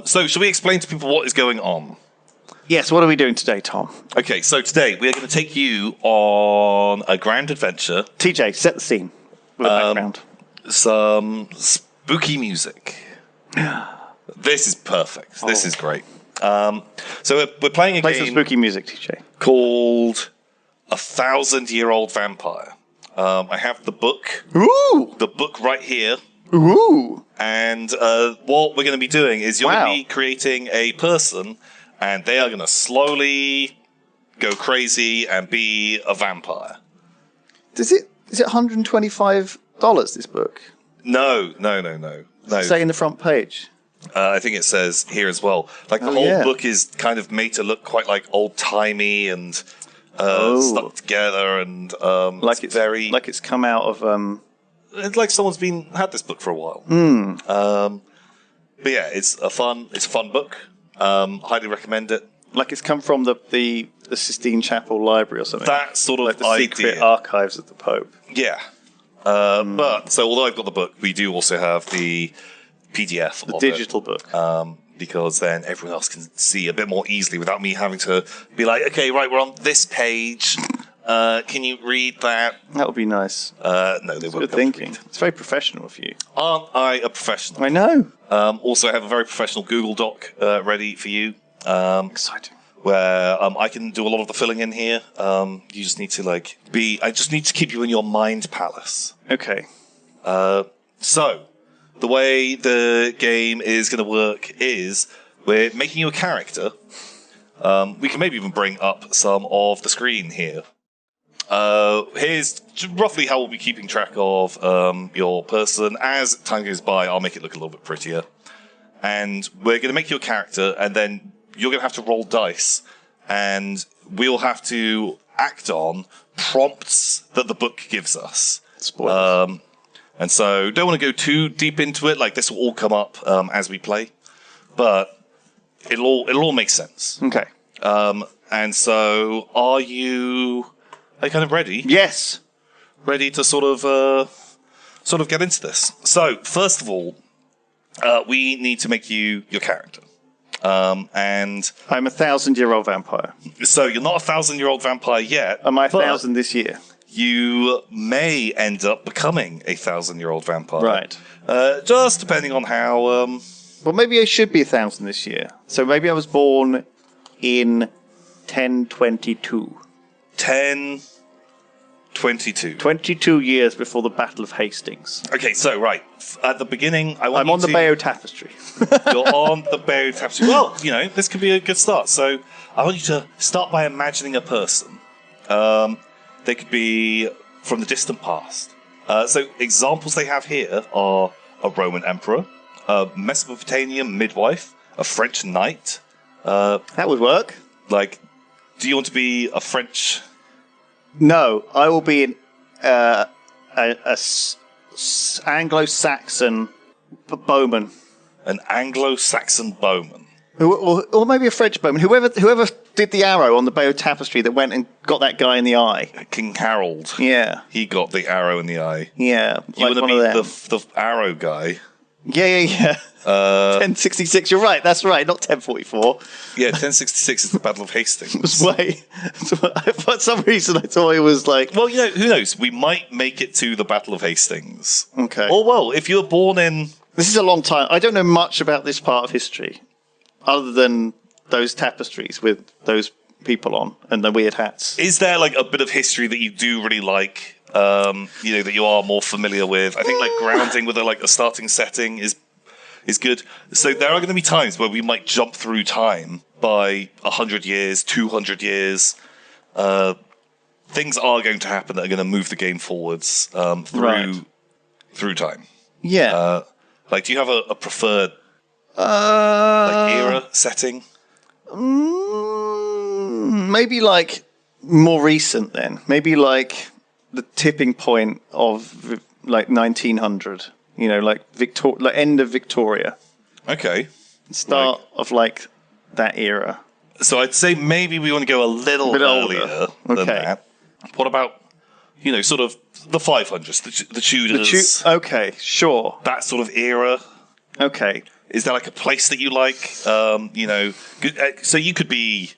So, should we explain to people what is going on? Yes, what are we doing today, Tom? Okay, so today we are going to take you on a grand adventure. TJ, set the scene with a background. Some spooky music. This is perfect. This is great. So we're playing a Play game some spooky music, TJ. called 1,000-Year-Old Vampire. I have the book. Ooh! The book right here. Ooh! And what we're going to be doing is you're going to be creating a person, and they are going to slowly go crazy and be a vampire. Is it $125, this book? No. Say in the front page. I think it says here as well. Like the whole book is kind of made to look quite like old-timey and stuck together, and like it's come out of it's like someone's had this book for a while. But yeah, it's a fun book. Highly recommend it. Like it's come from the Sistine Chapel Library or something. That sort of like the idea. secret archives of the Pope. Yeah. But so although I've got the book, we do also have the PDF, the digital book, because then everyone else can see a bit more easily without me having to be like, okay, right, we're on this page. Can you read that? That would be nice. No, they won't. Good thinking. It's very professional of you. Aren't I a professional? I know. Also, I have a very professional Google Doc ready for you. Exciting. Where I can do a lot of the filling in here. You just need to I just need to keep you in your mind palace. Okay. So, the way the game is going to work is we're making you a character. We can maybe even bring up some of the screen here. Here's roughly how we'll be keeping track of your person. As time goes by, I'll make it look a little bit prettier. And we're going to make you a character, and then you're going to have to roll dice, and we'll have to act on prompts that the book gives us. Spoilers. And so, don't want to go too deep into it. Like, this will all come up as we play, but it'll all make sense. Okay. And so, are you kind of ready? Yes. Ready to sort of get into this. So, first of all, we need to make you your character. And I'm a 1,000-year-old vampire. So you're not a 1,000-year-old vampire yet. Am I 1,000 this year? You may end up becoming a 1,000-year-old vampire. Right. Just depending on how... Well, maybe I should be 1,000 this year. So maybe I was born in 1022. 1022. 22 years before the Battle of Hastings. Okay, so, right. At the beginning, I'm on the Bayeux Tapestry. You're on the Bayeux Tapestry. Well, this could be a good start. So, I want you to start by imagining a person. They could be from the distant past. So, examples they have here are a Roman emperor, a Mesopotamian midwife, a French knight. That would work. Do you want to be a French... No, I will be Anglo-Saxon bowman. An Anglo-Saxon bowman. Or maybe a French bowman. Whoever did the arrow on the Bayeux Tapestry that went and got that guy in the eye. King Harold. Yeah. He got the arrow in the eye. Yeah. You want to be the arrow guy. Yeah. 1066, you're right, that's right, not 1044. Yeah, 1066 is the Battle of Hastings. For some reason I thought it was like... Well, who knows? We might make it to the Battle of Hastings. Okay. Or, well, if you were born in... This is a long time. I don't know much about this part of history, other than those tapestries with those people on and the weird hats. Is there, a bit of history that you do really like, that you are more familiar with? I think, grounding with a starting setting is good. So there are going to be times where we might jump through time by 100 years, 200 years. Things are going to happen that are going to move the game forwards through time. Yeah. Do you have a preferred era setting? Maybe more recent then. Maybe the tipping point of 1900. End of Victoria. Okay. Start of that era. So I'd say maybe we want to go a little earlier than that. What about, sort of the 500s, the Tudors? Okay, sure. That sort of era. Okay. Is there like a place that you like? So you could be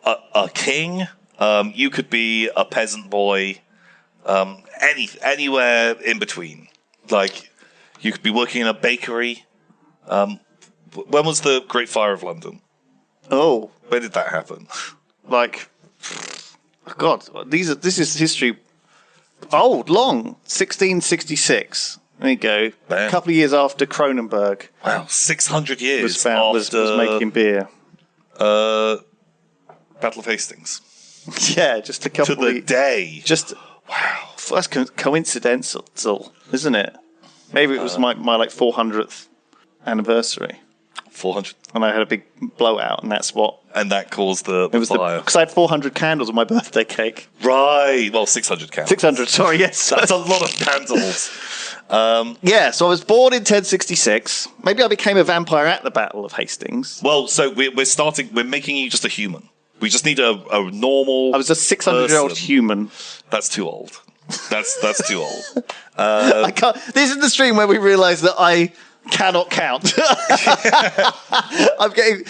a king. You could be a peasant boy. Anywhere in between. Like, you could be working in a bakery. When was the Great Fire of London? Oh, When did that happen? like, God, this is history. Old, long, 1666. There you go. Bam. A couple of years after Kronenberg Wow, 600 years was making beer. Battle of Hastings. Yeah, just a couple To the of day. Just Wow. that's coincidental, isn't it? Maybe it was my like 400th anniversary, 400. and I had a big blowout, and that's what And that caused the fire. because I had 400 candles on my birthday cake. Right. Well, 600 candles. 600, sorry, yes. That's a lot of candles. Yeah, so I was born in 1066. Maybe I became a vampire at the Battle of Hastings. Well, so we're making you just a human. We just need a normal. I was a 600-year-old person. human. That's too old. That's too old. I can't. This is the stream where we realise that I cannot count. I'm getting.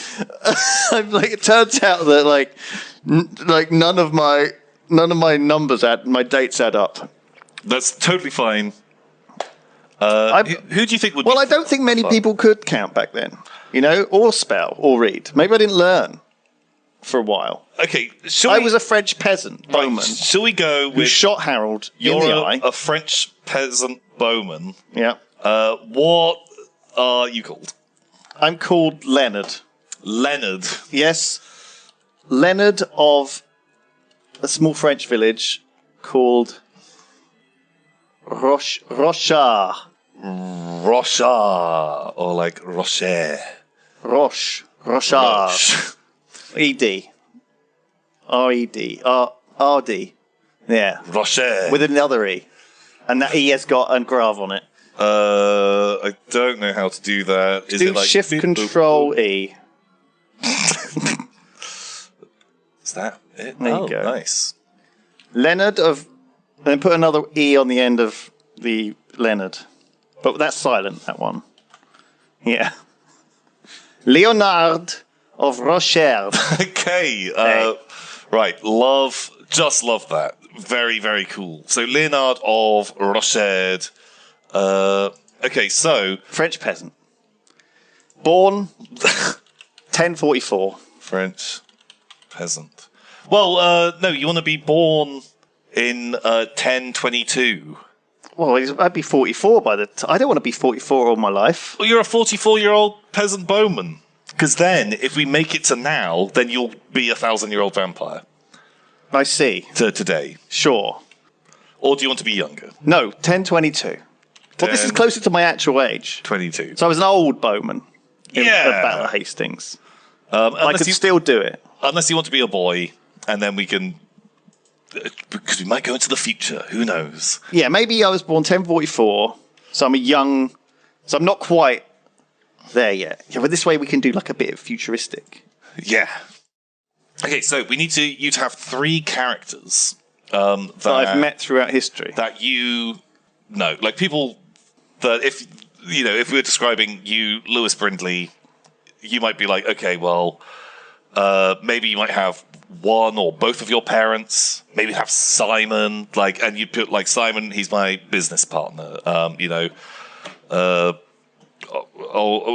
I'm like. It turns out that like none of my numbers my dates add up. That's totally fine. Who do you think would? Well, I don't think many people could count back then. Or spell or read. Maybe I didn't learn for a while. Okay, I was a French peasant bowman Shall we go who with? shot Harold in You're the eye. a French peasant bowman. Yeah. What are you called? I'm called Leonard. Leonard. Yes. Leonard of a small French village called Rocherdè. Rochard, or like Rocher. Rocherdè. E-D. R-E-D. R-D. Yeah. Rocher. With another E. And that E has got a grav on it. I don't know how to do that. Is Do it like Shift Control E. Is that it? There you go. Nice. Leonard of... Then put another E on the end of the Leonard. But that's silent, that one. Yeah. Leonard of Rocherdè. Okay. Hey. Right. Just love that. Very, very cool. So Leonard of Rocherdè. Okay, so French peasant. Born 1044. French peasant. Well, no, you want to be born in 1022. Well, I'd be 44 by the time. I don't want to be 44 all my life. Well, you're a 44-year-old peasant bowman. Because then, if we make it to now, then you'll be a 1,000-year-old vampire. I see. To today. Sure. Or do you want to be younger? No, 1022. Well, this is closer to my actual age. 22. So I was an old bowman in Yeah. the Battle of Hastings. I Unless could you still do it. unless you want to be a boy, and then we can... Because we might go into the future. Who knows? Yeah, maybe I was born 1044, so I'm a young... So I'm not quite there yet. Yeah, but this way we can do like a bit of futuristic. Yeah. Okay, so we need you to have 3 characters that I've met throughout history. that you know, like people that if we were describing you, Lewis Brindley, you might be like, okay, well, maybe you might have one or both of your parents. Maybe have Simon, and you put like Simon. He's my business partner.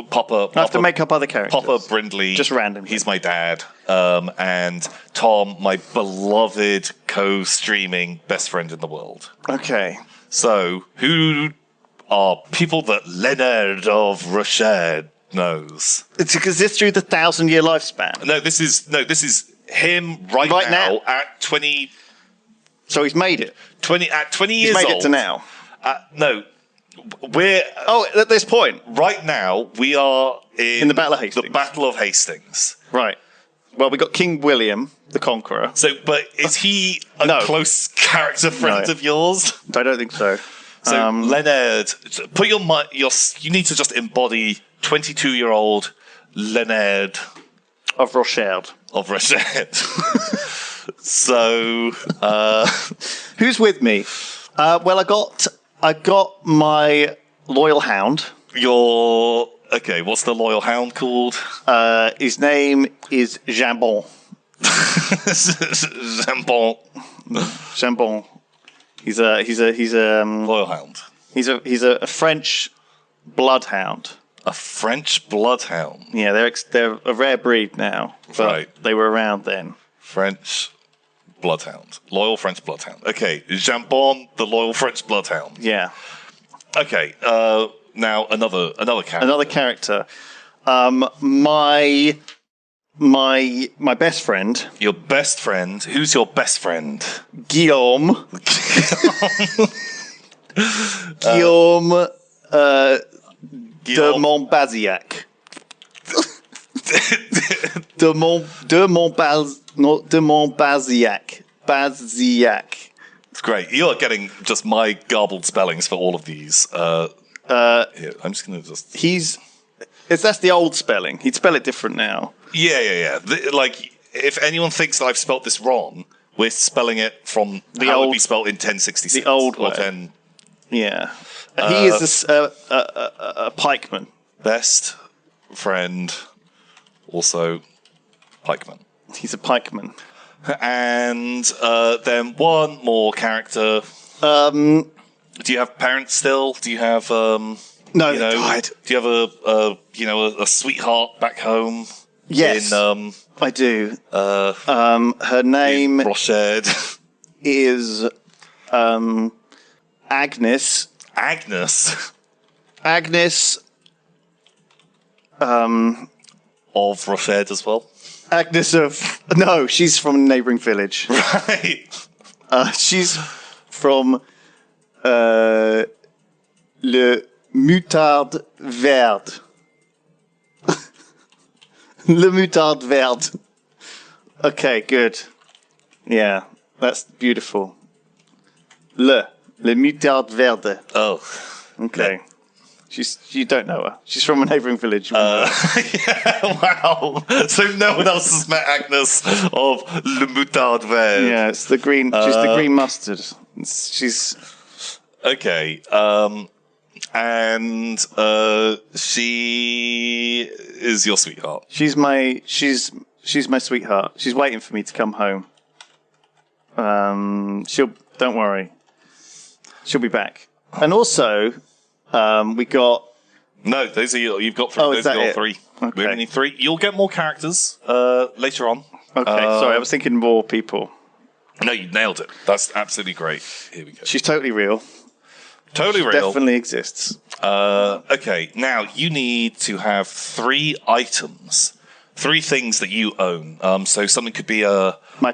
Papa. I have to make up other characters. Papa Brindley, Just randomly. He's my dad, and Tom, my beloved co-streaming best friend in the world. Okay. So, who are people that Leonard of Rocherdè knows? It's because this through the 1,000-year lifespan. No, this is him right now at 20. So he's made it. 20 years He's made old. it to now. No, we're At this point. right now. We are in the Battle of Hastings. The Battle of Hastings. Right. Well, we got King William, the Conqueror. So, but is he a No. close character friend No. of yours? I don't think so. So Leonard, put your you need to just embody 22-year-old Leonard Of Rocherdè. of Rocherdè. So, Who's with me? Well, I got my loyal hound. your Okay, what's the loyal hound called? His name is Jambon. Jambon. Jambon. He's a Loyal hound. he's a French bloodhound. A French bloodhound. Yeah, they're a rare breed now, but Right. they were around then. French bloodhound. Loyal French bloodhound. Okay, Jambon, the loyal French bloodhound. Yeah, Okay, now another character. another character. My best friend Your best friend. Who's your best friend? Guillaume. Guillaume de Montbazillac. de Montbazillac. Bazillac. It's great. You are getting just my garbled spellings for all of these. Here, I'm just going to just... That's the old spelling. He'd spell it different now. Yeah. Like, if anyone thinks that I've spelt this wrong, we're spelling it from how it would be spelled in 1066. The old or way. 10... Yeah. He is a pikeman. Best friend, also pikeman. He's a pikeman. And then one more character. Do you have parents still? Do you have No, they died. Do you have a sweetheart back home? Yes, In I do. Her name Rocherdè. is Agnes. Agnes Agnes. of Rocherdè as well. Agnes of... No, she's from a neighbouring village. Right. She's from Le Moutarde Verde. Le Moutarde Verde. Okay, good. Yeah, that's beautiful. Le Moutarde Verde. Oh. Okay. You don't know her. She's from a neighbouring village. Yeah, wow. So no one else has met Agnes of Le Moutarde Verde. Yeah, it's the green. She's the green mustard. She's Okay. And she is your sweetheart. she's my sweetheart. She's waiting for me to come home. Don't worry. She'll be back. And also, we got. No, those are you've got three. Oh, is those are that your it? three. Okay. We only need three. You'll get more characters later on. Okay, sorry, I was thinking more people. No, you nailed it. That's absolutely great. Here we go. She's totally real. Totally real. Definitely exists. Okay, now you need to have 3 items, 3 things that you own. So something could be My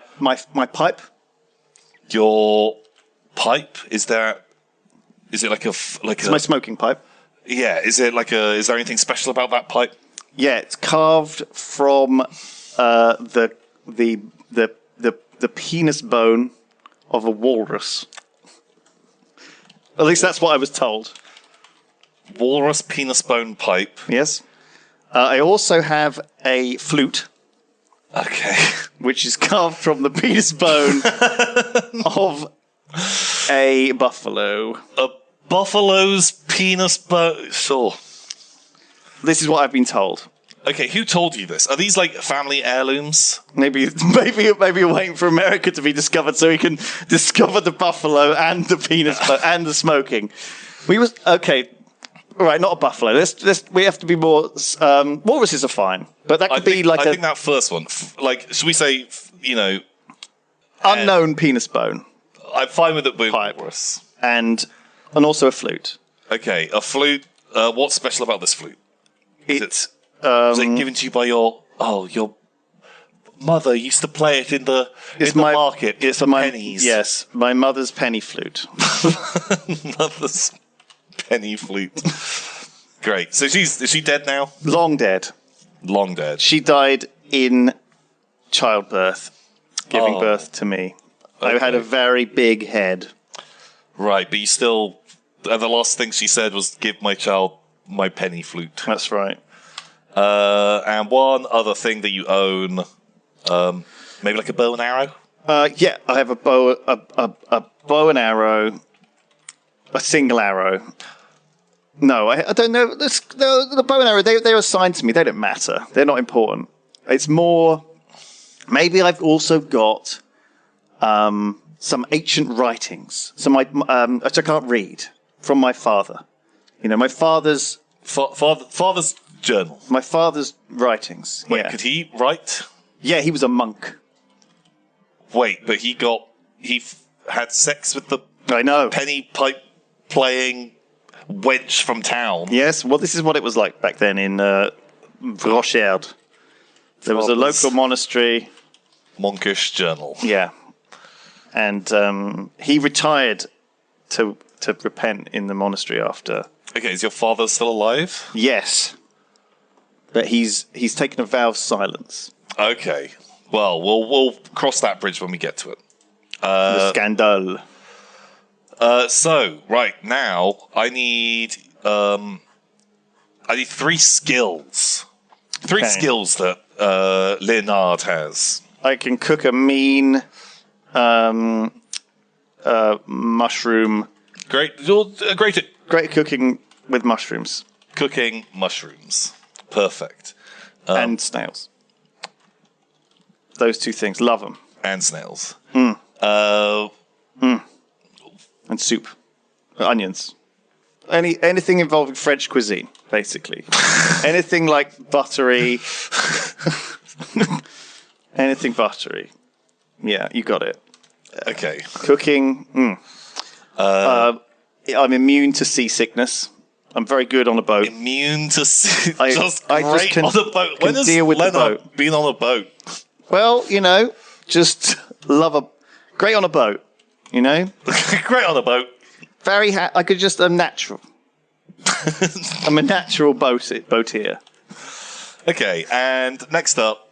pipe. your pipe. Is it like It's my smoking pipe. Yeah? Is there anything special about that pipe? Yeah, it's carved from the penis bone of a walrus. At least that's what I was told. Walrus penis bone pipe. Yes. I also have a flute, Okay. which is carved from the penis bone of a buffalo. A buffalo's penis bone. Sure. This is what I've been told. Okay, who told you this? Are these like family heirlooms? Maybe you're waiting for America to be discovered so we can discover the buffalo and the penis and the smoking. Okay. All right, not a buffalo. We have to be more. Walruses are fine, but that could be like I think that first one, should we say, unknown penis bone I'm fine with it being Pipe. walrus. and also a flute. Okay, a flute. What's special about this flute? It's Was it given to you by your mother? Used to play it in the market. It's for my pennies. Yes, my mother's penny flute. Mother's penny flute. Great. So is she dead now? Long dead. Long dead. She died in childbirth, giving birth to me. I had a very big head. Right, but you still. And the last thing she said was, "Give my child my penny flute." That's right. And one other thing that you own, maybe like a bow and arrow. Yeah, I have a bow and arrow, a single arrow. No, I don't know. The bow and arrow, they're assigned to me. They don't matter. They're not important. It's more... Maybe I've also got some ancient writings, which I can't read, from my father. You know, my father's... Father's journal. My father's writings. Wait, yeah. could he write? Yeah, he was a monk. Wait, but he had sex with the I know. penny pipe playing wench from town. Yes, well, this is what it was like back then in Rocherdè. There was a local monastery. Monkish journal. Yeah. And he retired to repent in the monastery after. Okay, is your father still alive? Yes. But he's taken a vow of silence. Okay. Well, we'll cross that bridge when we get to it. The scandal. So, right, now, I need 3 skills. Three skills that Leonardè has. I can cook a mean mushroom. Great. Great at Great cooking with mushrooms. cooking mushrooms. Perfect. And snails. Those 2 things. Love them. And snails. And soup. Onions. Anything involving French cuisine, basically. Anything like buttery. Anything buttery. Yeah, you got it. Okay. Cooking. I'm immune to seasickness. I'm very good on a boat. Immune to I just just great on a boat. When has deal with the Leonard boat. been on a boat? Well, you know, just great on a boat. You know, Great on a boat. I could just I'm natural. I'm a natural boateer. Okay, and next up,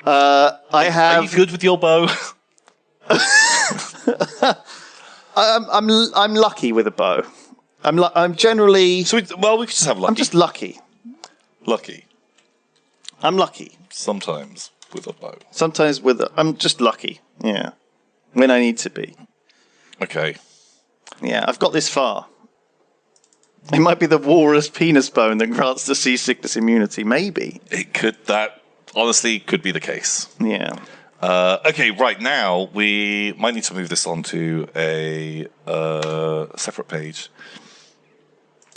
I have. are you good with your bow? I'm lucky with a bow. I'm generally. We could just have lucky. I'm just lucky. Lucky. I'm lucky. Sometimes with a bow. Sometimes I'm just lucky. Yeah. When I need to be. Okay. Yeah, I've got this far. It might be the walrus penis bone that grants the seasickness immunity. Maybe. That honestly could be the case. Yeah. Okay, right now we might need to move this onto a separate page.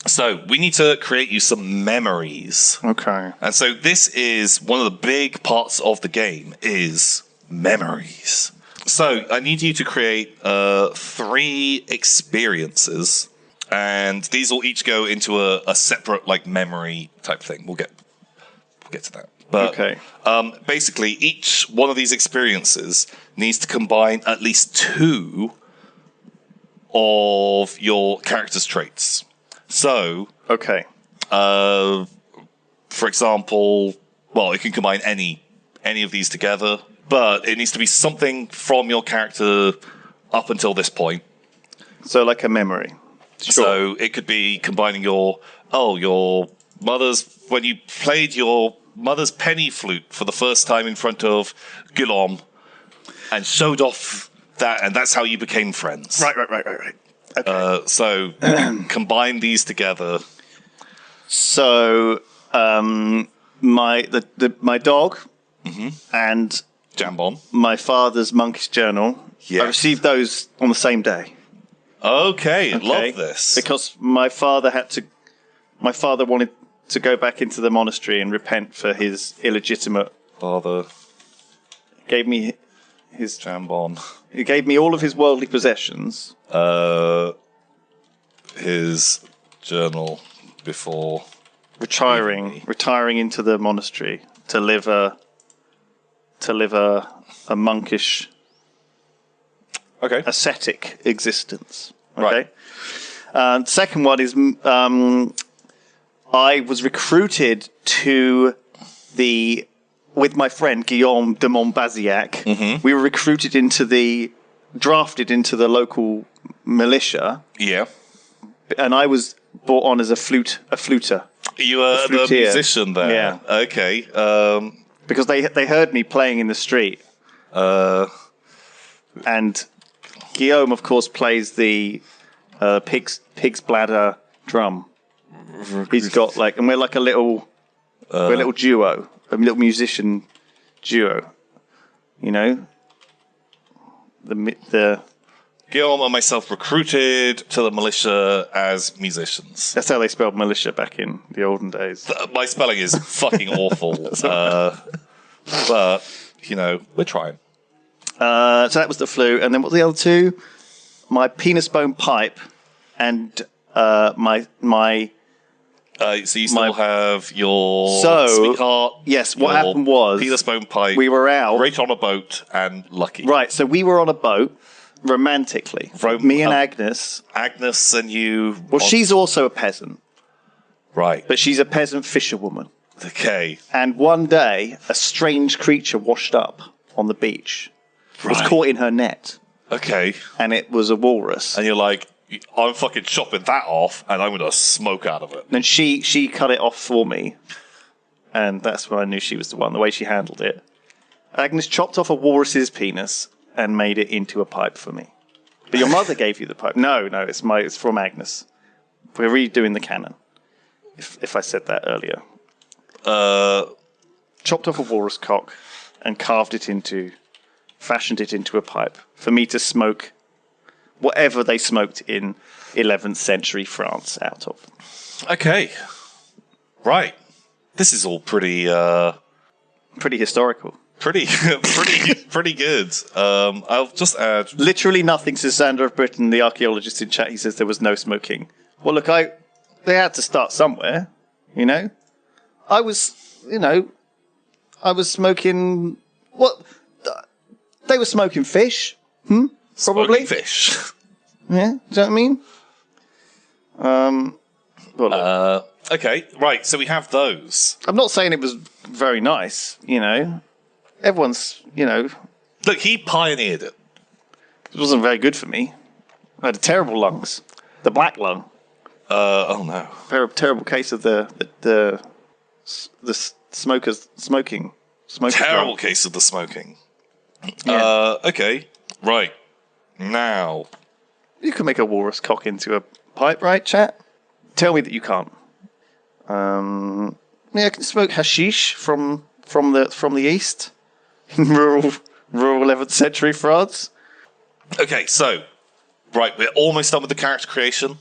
So we need to create you some memories. Okay. And so this is one of the big parts of the game is memories. So I need you to create 3 experiences, and these will each go into a separate like memory type thing. We'll get to that. But Okay. Basically, each one of these experiences needs to combine at least 2 of your character's traits. So, Okay. for example, well, it can combine any of these together, but it needs to be something from your character up until this point. So like a memory. Sure. So it could be combining your mother's, when you played your mother's penny flute for the first time in front of Guillaume and showed off that, and that's how you became friends. Right. Okay. So combine these together. So my dog and Jambon. my father's monk's journal. Yes. I received those on the same day. Okay, love this. Because my father wanted to go back into the monastery and repent for his illegitimate Father gave me his Jambon. he gave me all of his worldly possessions. His journal before retiring into the monastery to live a monkish ascetic existence. Okay. Right. Second one is I was recruited with my friend Guillaume de Montbazillac. Mm-hmm. We were recruited drafted into the local militia. Yeah. And I was brought on as a fluter. You were the musician there. Yeah. Okay. Because they heard me playing in the street. And Guillaume, of course, plays the pig's bladder drum. He's got like, and we're like a little duo, a little musician duo. You know, the Guillaume and myself recruited to the militia as musicians. That's how they spelled militia back in the olden days. My spelling is fucking awful, but you know, we're trying. So that was the flute, and then what were the other two? My penis bone pipe and my. So you still have your sweetheart. Yes, what happened was penis bone pipe. We were out, great on a boat, and lucky. Right, so we were on a boat romantically. Me and Agnes. Agnes and you. Well, she's also a peasant. Right, but she's a peasant fisherwoman. Okay. And one day, a strange creature washed up on the beach. It was caught in her net. Okay. And it was a walrus. And you're like, I'm fucking chopping that off, and I'm going to smoke out of it. And she cut it off for me. And that's when I knew she was the one, the way she handled it. Agnes chopped off a walrus's penis and made it into a pipe for me. But your mother gave you the pipe. No, it's from Agnes. We're redoing the canon. If I said that earlier. Chopped off a walrus cock and fashioned it into a pipe for me to smoke whatever they smoked in 11th century France out of. Okay. Right. This is all pretty historical. Pretty good. I'll just add... Literally nothing, says Xander of Britain, the archaeologist in chat. He says there was no smoking. Well, look, they had to start somewhere, you know? I was smoking... What? They were smoking fish. Probably. Smoking fish. Yeah, do you know what I mean? Okay, right, so we have those. I'm not saying it was very nice, you know. Everyone's, you know... Look, he pioneered it. It wasn't very good for me. I had terrible lungs. The black lung. Oh no. Terrible case of the smoking. Terrible lung. case of the smoking. Yeah. Okay, right. Now... You can make a walrus cock into a pipe, right, chat? Tell me that you can't. Yeah, I can smoke hashish from the east in rural 11th century France. Okay, so right, we're almost done with the character creation.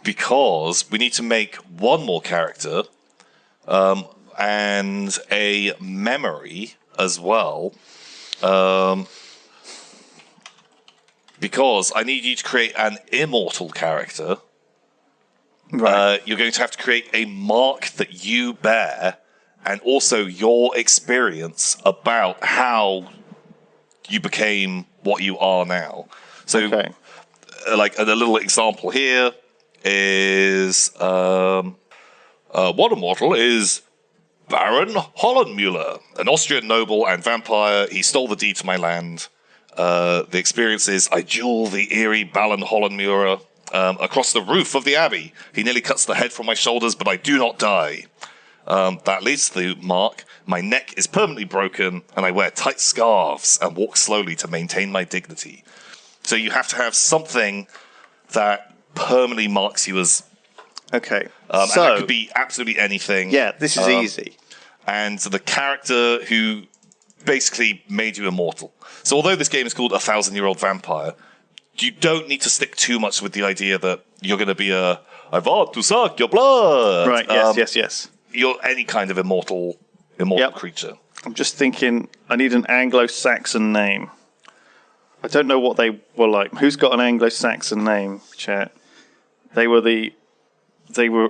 Because we need to make one more character, and a memory as well. Because I need you to create an immortal character. Right. You're going to have to create a mark that you bear, and also your experience about how you became what you are now. So, like a little example here is one immortal is Baron Hollenmüller, an Austrian noble and vampire. He stole the deed to my land. The experience is I duel the eerie Baron Hollenmüller across the roof of the abbey. He nearly cuts the head from my shoulders, but I do not die. That leads to the mark. My neck is permanently broken, and I wear tight scarves and walk slowly to maintain my dignity. So you have to have something that permanently marks you as... Okay. And that could be absolutely anything. Yeah, this is easy. And the character who basically made you immortal. So although this game is called 1,000-Year-Old Vampire, you don't need to stick too much with the idea that you're going to be I want to suck your blood. Right, yes. You're any kind of immortal creature. I'm just thinking, I need an Anglo-Saxon name. I don't know what they were like. Who's got an Anglo-Saxon name, chat? They were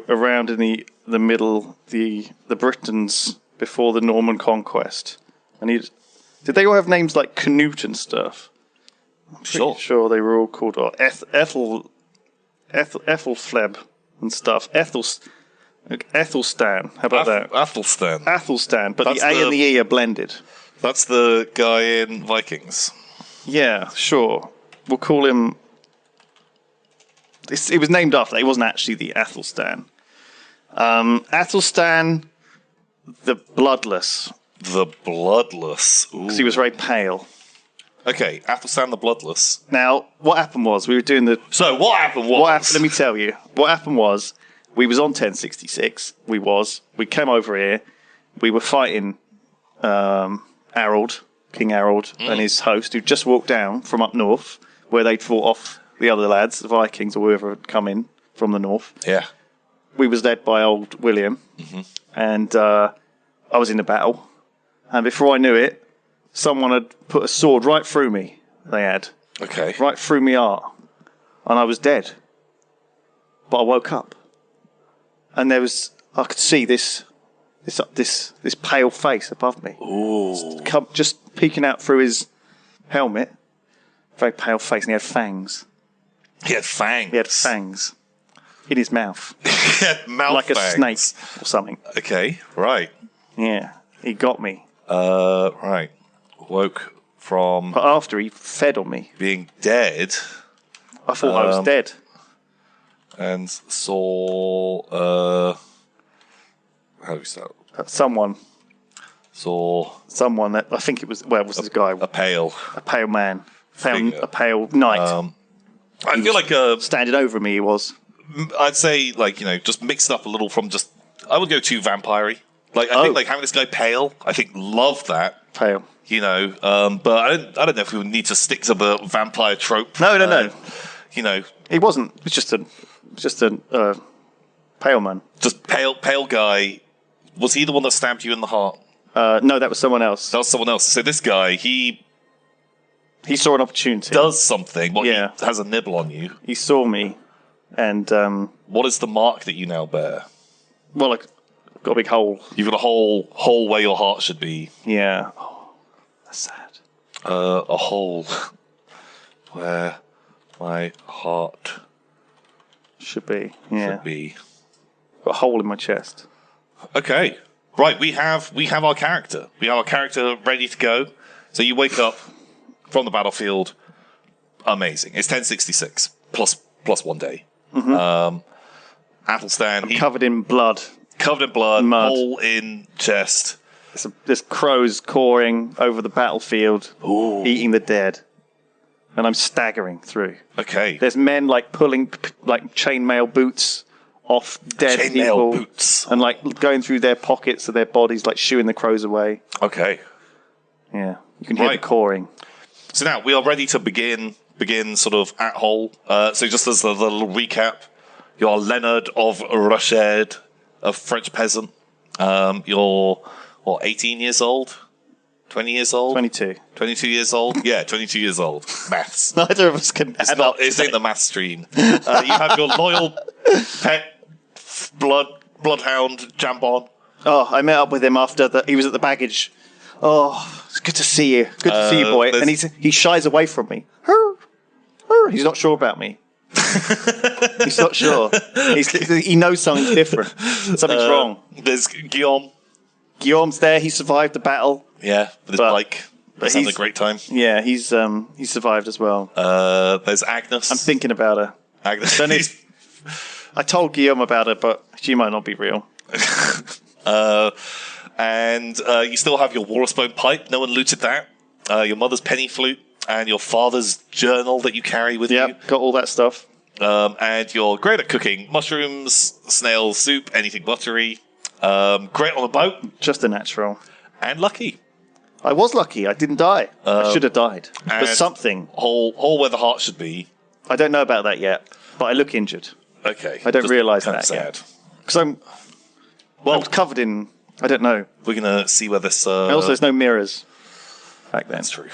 around in the middle, the Britons before the Norman conquest. Did they all have names like Canute and stuff? I'm sure they were all called Ethelfleb and stuff. Ethelstan. How about that? Athelstan, but the A and the E are blended. That's the guy in Vikings. Yeah, sure. We'll call him... It was named after that. It wasn't actually the Athelstan. Athelstan the Bloodless. The Bloodless. Because he was very pale. Okay, Athelstan the Bloodless. Now, what happened was we were doing the. So what happened was... Let me tell you. What happened was we was on 1066. We came over here. We were fighting Harold, King Harold, and his host, who just walked down from up north, where they'd fought off the other lads, the Vikings or whoever had come in from the north. Yeah. We was led by old William, and I was in the battle. And before I knew it, someone had put a sword right through me. They had. Okay. Right through me heart. And I was dead. But I woke up. And I could see this pale face above me. Ooh. Just peeking out through his helmet. Very pale face, and he had fangs. He had fangs. He had fangs in his mouth. He had mouth like fangs. A snake or something. Okay, right. Yeah, he got me. Right. Woke from But after he fed on me. being dead I thought I was dead. and saw how do we start? Someone Saw that I think it was. Well, it was this guy, a pale. a pale man, Figure. a pale knight, I feel like standing over me. He was. I'd say just mix it up a little from just I would go too vampire-y. Like I think like having this guy pale, I think love that. Pale. But I don't know if we would need to stick to the vampire trope. No. He wasn't. It was just a pale man. just pale guy. Was he the one that stabbed you in the heart? No, that was someone else. That was someone else. So this guy, he He saw an opportunity. does something. Well, Yeah. he has a nibble on you. He saw me, and What is the mark that you now bear? well, I've got a big hole. You've got a hole where your heart should be. Yeah. Oh, that's sad. A hole where my heart Should be. Yeah. should be. Got a hole in my chest. Okay. Right, we have our character. We have our character ready to go. So you wake up from the battlefield. Amazing. It's 1066 plus 1 day. Athelstan, he Covered in blood. covered in blood, Mud. hole in chest. There's crows cawing over the battlefield, eating the dead. And I'm staggering through. Okay. There's men pulling chainmail boots off dead Chainmail people. boots. And going through their pockets of their bodies, shooing the crows away. Okay. Yeah. You can hear Right. the cawing. So now we are ready to begin sort of at hole. So just as a little recap, you are Leonard of Rocherdè, a French peasant. You're 18 years old? 20 years old? 22. 22 years old? Yeah, 22 years old. Maths. Neither of us can add up. It's in the maths stream. You have your loyal pet bloodhound Jambon. Oh, I met up with him after he was at the baggage. Oh, it's good to see you. Good to see you, boy. And he shies away from me. He's not sure about me. He's not sure. He knows something's different. Something's wrong. There's Guillaume. Guillaume's there. He survived the battle. Yeah, with his bike. He's having a he's- great time. Yeah, he's survived as well. There's Agnes. I'm thinking about her. Agnes. Don't need- I told Guillaume about her, but she might not be real. And you still have your Warspone pipe. No one looted that. Your mother's penny flute and your father's journal that you carry with you. Yeah, got all that stuff. And you're great at cooking mushrooms, snail soup, anything buttery. Great on the boat Just a natural. and lucky. I was lucky. I didn't die. I should have died. But and- something. Hole where the heart should be. I don't know about that yet, but I look injured. Okay. I don't Just realise kinda that sad. yet. Because I'm covered in... I don't know. We're gonna see where this. And also, there's no mirrors back then. That's true.